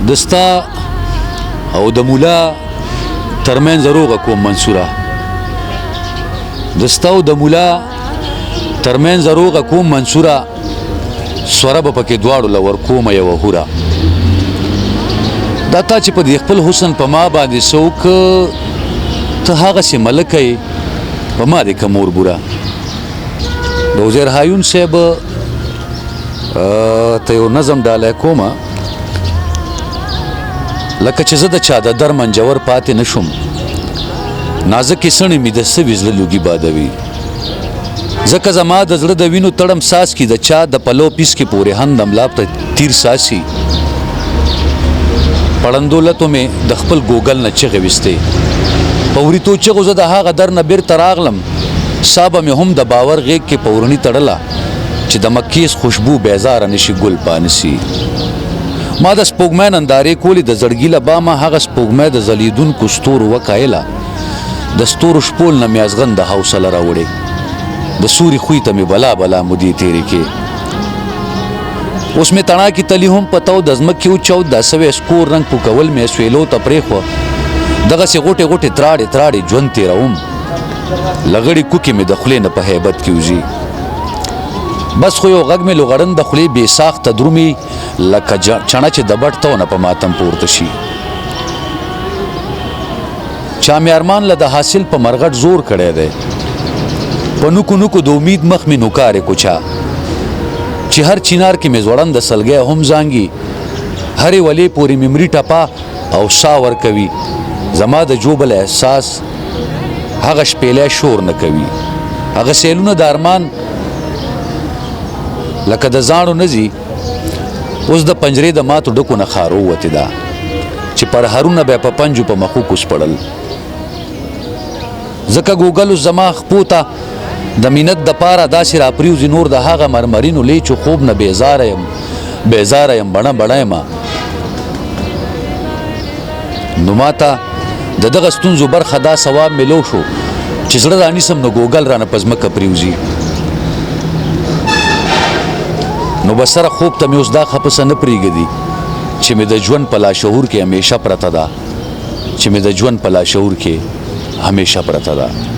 دستا او د مولا ترمنځ روغه کوم منصوره دستا او د مولا ترمنځ روغه کوم منصوره سوره به پکې دواړو لور کوم یو هوره دا تا چې په دې خپل حسن په ما باندې څوک ته هغسې ملکه یې په ما دې که مور بوره د وزیر هایون صاحب ته یو نظم ډالی کومه لکه چې زه د چا د در منجور پاتې نه شم نازکې سڼې مې د سوي زړه لوګي بادوي ځکه زما د زړه د وینو تړم ساس کې د چا د پلو پیس کې پورې هند املا ته تیر ساسي پړندولتو مې د خپل ګوګل نه چغې وستې په وریتو چغو زه د هغه در نه بیرته راغلم سا به مې هم د باور غېږ کې پورني تړله چې د مکیز خوشبو بیزاره نشي ګل پانسي ما د سپوږمۍ نندارې کولې د زړګي له بامه هغه سپوږمۍ د ځلیدونکو ستورو وکایله د ستورو شپول نه مې ازغن د حوصله راوړې د سوري خوی ته مې بلا بلا مودې تېرې کې اوس مې تڼا کې تلی هم پتو د ځمکې وچاود دا سوی سکور رنګ پوکول مې سویلو ته پرېښوه دغسې غوټې غوټې تراړې تراړې ژوند تېروم لغړې کوکې مې د خولې نه په هیبت کې وځي بس خو یو غږ مې لغړن د خولې بې ساخته درومي لکه چڼه چې د بټ تونه په ماتم پورته شي چا مې ارمان له د حاصل په مرغټ زور کړی دی په نوکو نوکو د امید مخ مې نوکارې کوچا چې هر چینار کې مې ځوړند د سلګۍ هم زانګي هرې ولې پورې ممري ټپا او سا ورکوي زما د جوبل احساس هغه شپېلی شور نه کوي هغه سیلونه د ارمان لکه د زاڼو نځي اوس د پنجرې د ماتو ډکو نه خارو وتې ده چې پرهرونه به په پنجو په مخو کوسپړل ځکه ګوګل اوس زما خپو ته د مینت د پاره داسې راپریوځي نور د هغه مرمرینو لیچو خوب نه بیزاره یم بڼه بڼه یمه نو ماته د دغه ستونزو برخه دا ثواب ملو شو چې زړه رانیسم نو ګوګل رانه په ځمکه پریوځي نو بسره خوب ته مې اوس دا خپسه نه پرېږدي چې مې د ژوند په لاشعور کې همیشه پرته ده